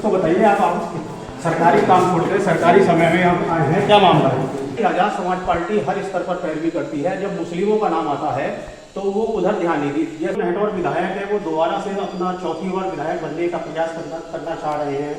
तो बताइए, आप सरकारी काम छोड़कर सरकारी समय में आप आए हैं, क्या मामला है? आजाद समाज पार्टी हर स्तर पर पैरवी करती है। जब मुस्लिमों का नाम आता है तो वो उधर ध्यान नहीं दी। ये नेटवर्क विधायक है, वो दोबारा से अपना चौथी बार विधायक बनने का प्रयास करना चाह रहे हैं।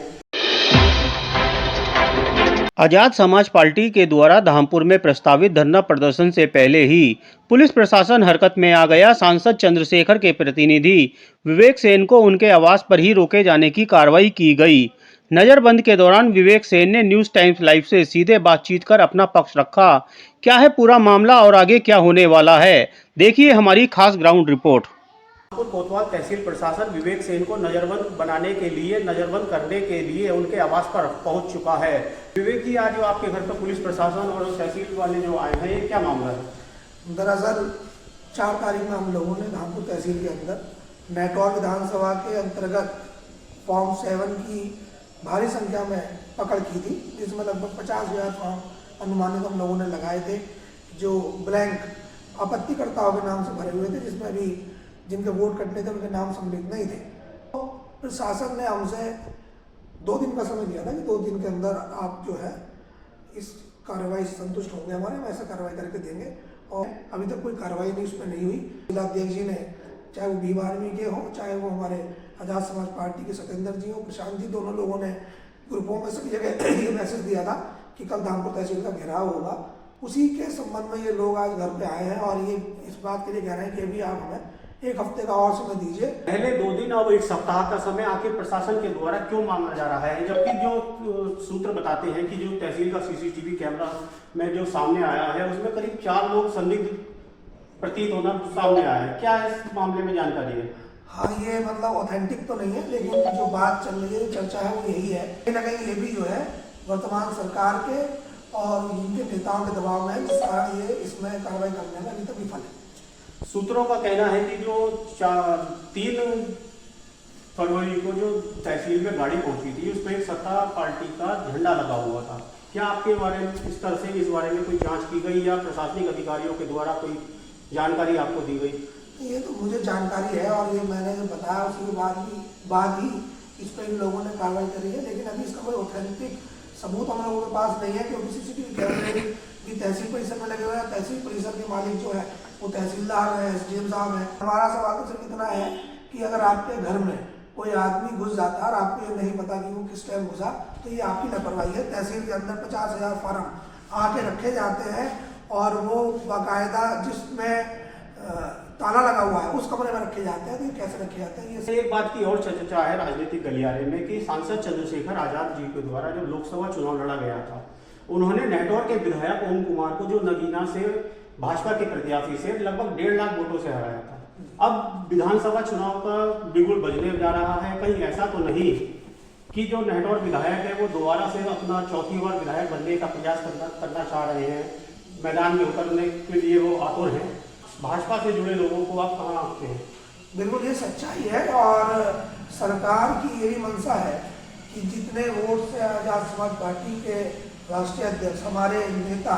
आजाद समाज पार्टी के द्वारा धामपुर में प्रस्तावित धरना प्रदर्शन से पहले ही पुलिस प्रशासन हरकत में आ गया। सांसद चंद्रशेखर के प्रतिनिधि विवेक सेन को उनके आवास पर ही रोके जाने की कार्रवाई की गई। नजरबंद के दौरान विवेक सेन ने न्यूज टाइम्स लाइव से सीधे बातचीत कर अपना पक्ष रखा। क्या है पूरा मामला और आगे क्या होने वाला है, देखिए हमारी खास ग्राउंड रिपोर्ट। कोतवाल तहसील प्रशासन विवेक सेन को नजरबंद करने के लिए उनके आवास पर पहुंच चुका है। विवेक जी, आज जो आपके घर पर पुलिस प्रशासन और तहसील वाले जो आए हैं, ये क्या मामला है? दरअसल 4 तारीख में हम लोगों ने धामपुर तहसील के अंदर नेटौर विधानसभा के अंतर्गत फॉर्म 7 की भारी संख्या में पकड़ की थी, जिसमें लगभग 50,000 फॉर्म अनुमानित हम लोगों ने लगाए थे, जो ब्लैंक आपत्तिकर्ताओं के नाम से भरे हुए थे, जिसमें अभी जिनके वोट कटने थे उनके नाम सम्मिलित नहीं थे। तो प्रशासन ने हमसे 2 दिन का समय दिया था कि 2 दिन के अंदर आप जो है इस कार्रवाई से संतुष्ट होंगे हमारे, हम ऐसा कार्रवाई करके देंगे। और अभी तक कोई कार्रवाई नहीं उसमें नहीं हुई। जिलाध्यक्ष जी ने, चाहे वो भीम आर्मी के हों, चाहे वो हमारे आजाद समाज पार्टी के सतेंद्र जी हों, प्रशांत जी, दोनों लोगों ने ग्रुपों में सभी जगह ये मैसेज दिया था कि कल धामपुर तहसील का घेराव होगा। उसी के संबंध में ये लोग आज घर पे आए हैं और ये इस बात के लिए कह रहे हैं कि अभी आप हमें 1 हफ्ते का और समय दीजिए। पहले 2 दिन और 1 सप्ताह का समय आखिर प्रशासन के द्वारा क्यों मांगा जा रहा है, जबकि जो सूत्र बताते हैं कि जो तहसील का सीसीटीवी कैमरा में जो सामने आया है उसमें करीब 4 लोग संदिग्ध प्रतीत होना सामने आया है। क्या इस मामले में जानकारी है? हाँ, ये मतलब ऑथेंटिक तो नहीं है, लेकिन जो बात चल रही है, चर्चा है, वो यही है। कहीं ना कहीं ये भी जो है वर्तमान सरकार के और इनके नेताओं के दबाव में है, जिस कारण ये इसमें कार्रवाई करने में अभी तक विफल है। सूत्रों का कहना है कि जो 3 फरवरी को जो तहसील में गाड़ी पहुंची थी उसमें एक सत्ता पार्टी का झंडा लगा हुआ था। क्या आपके बारे में इस बारे में कोई जांच की गई या प्रशासनिक अधिकारियों के द्वारा कोई जानकारी आपको दी गई? ये तो मुझे जानकारी है और ये मैंने जो बताया उसके बाद ही इस पर इन लोगों ने कार्रवाई करी है, लेकिन अभी इसका कोई ऑथेंटिक सबूत हम लोगों के पास नहीं है, क्योंकि सीसीटीवी कैमरे भी तहसील परिसर में लगे हुए हैं। तहसील परिसर के मालिक जो है वो तहसीलदार है, SDM साहब है। हमारा सवाल तो सिर्फ इतना है कि अगर आपके घर में कोई आदमी घुस जाता है और आपको ये नहीं पता कि वो किस टाइम घुसा, तो ये आपकी लापरवाही है। तहसील के अंदर 50,000 फार्म आके रखे जाते हैं और वो बाकायदा जिसमें ताला लगा हुआ है उस कमरे में रखे जाते हैं। तो ये कैसे रखे जाते हैं? ये एक बात की और चर्चा है राजनीतिक गलियारे में कि सांसद चंद्रशेखर आजाद जी के द्वारा जो लोकसभा चुनाव लड़ा गया था, उन्होंने नेटौर के विधायक ओम कुमार को जो नगीना से भाजपा के प्रत्याशी से लगभग 1.5 लाख वोटों से हराया था। अब विधानसभा चुनाव का बिगुल बजने जा रहा है। कहीं ऐसा तो नहीं कि जो नेटौर विधायक है वो दोबारा से अपना चौथी बार विधायक बनने का प्रयास करना चाह रहे हैं, मैदान में उतरने के लिए वो आतुर हैं? भाजपा से जुड़े लोगों को आप कहाँ आते हैं? बिल्कुल ये सच्चाई है और सरकार की यही मंशा है कि जितने वोट से आजाद समाज पार्टी के राष्ट्रीय अध्यक्ष, हमारे नेता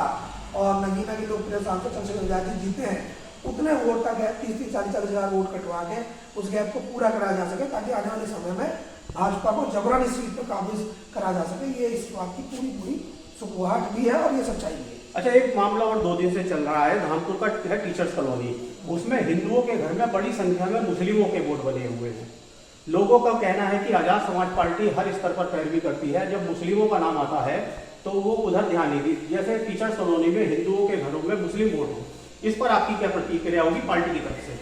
और नगीना के लोकप्रिय सांसद चंद्रशेखर आजाद जी जीते हैं, उतने वोट का गैप 30-40 हज़ार वोट कटवा के उस गैप को पूरा कराया जा सके, ताकि आने वाले समय में भाजपा को जबरन इस सीट पर काबिज करा जा सके। ये इस बात की पूरी सुकुहाट भी है और ये सच्चाई भी है। अच्छा, एक मामला और 2 दिन से चल रहा है धामपुर का है टीचर्स कॉलोनी। उसमें हिंदुओं के घर में बड़ी संख्या में मुस्लिमों के वोट बने हुए हैं। लोगों का कहना है कि आजाद समाज पार्टी हर स्तर पर पैरवी करती है। जब मुस्लिमों का नाम आता है तो वो उधर ध्यान नहीं दी। जैसे टीचर्स कॉलोनी में हिंदुओं के घरों में मुस्लिम वोट हो, इस पर आपकी क्या प्रतिक्रिया होगी पार्टी की तरफ से?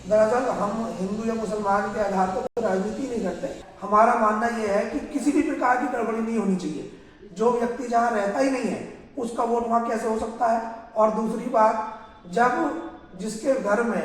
दरअसल हम हिंदू या मुसलमान के आधार पर राजनीति नहीं करते। हमारा मानना यह है कि किसी भी प्रकार की गड़बड़ी नहीं होनी चाहिए। जो व्यक्ति जहाँ रहता ही नहीं है उसका वोट वहाँ कैसे हो सकता है? और दूसरी बात, जब जिसके घर में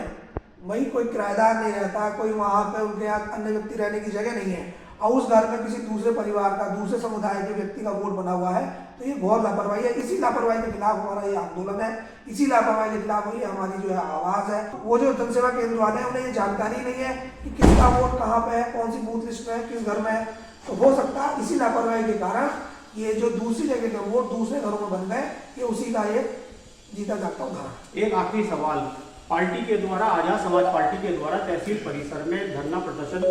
वही कोई किराएदार नहीं रहता, कोई वहाँ पे उनके यहाँ अन्य व्यक्ति रहने की जगह नहीं है और उस घर में किसी दूसरे परिवार का, दूसरे समुदाय के व्यक्ति का वोट बना हुआ है, तो ये बहुत लापरवाही है। इसी लापरवाही के खिलाफ हमारा ये आंदोलन है, इसी लापरवाही के खिलाफ ये हमारी जो है आवाज़ है। वो जो जनसेवा केंद्र वाले हैं उन्हें ये जानकारी नहीं है कि किसका वोट कहाँ पे है, कौन सी बूथ लिस्ट में है, किस घर में है। तो हो सकता है इसी लापरवाही के कारण ये जो दूसरी जगह के वोट दूसरे घरों में बन गए, ये उसी का एक जीता जागता उदाहरण। एक आखिरी सवाल, पार्टी के द्वारा, आजाद समाज पार्टी के द्वारा तहसील परिसर में धरना प्रदर्शन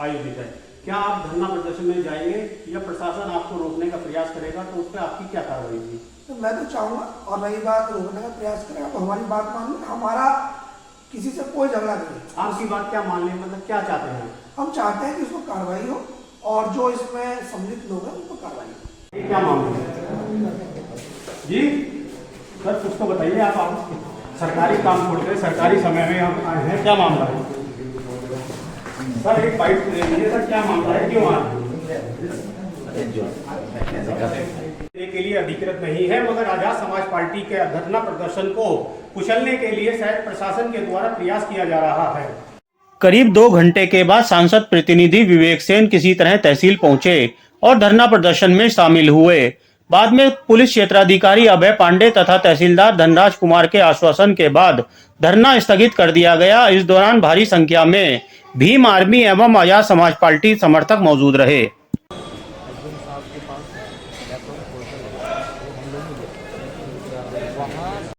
आयोजित है। क्या आप धरना प्रदर्शन में जाएंगे या प्रशासन आपको रोकने का प्रयास करेगा तो उस पर आपकी क्या कार्रवाई होगी? तो मैं तो चाहूँगा, और रही बात रोकने का प्रयास करेगा तो हमारी बात मान लें, हमारा किसी से कोई झगड़ा नहीं है। आपकी बात क्या मान लें, मतलब क्या चाहते हैं? हम चाहते हैं कि इसको कार्रवाई हो और जो इसमें सम्मिलित लोग हैं उनको कार्रवाई हो। ये क्या मामला है जी? सर कुछ तो बताइए। आप सरकारी काम छोड़ कर सरकारी समय में हम आए हैं, क्या मामला है? सर एक बाइट ले लीजिए। सर क्या मामला है, क्यों आए? के लिए अधिकृत नहीं है, मगर आजाद समाज पार्टी के धरना प्रदर्शन को कुचलने के लिए शायद प्रशासन के द्वारा प्रयास किया जा रहा है। करीब 2 घंटे के बाद सांसद प्रतिनिधि विवेक सेन किसी तरह तहसील पहुंचे और धरना प्रदर्शन में शामिल हुए। बाद में पुलिस क्षेत्राधिकारी अभय पांडे तथा तहसीलदार धनराज कुमार के आश्वासन के बाद धरना स्थगित कर दिया गया। इस दौरान भारी संख्या में भीम आर्मी एवं आजाद समाज पार्टी समर्थक मौजूद रहे।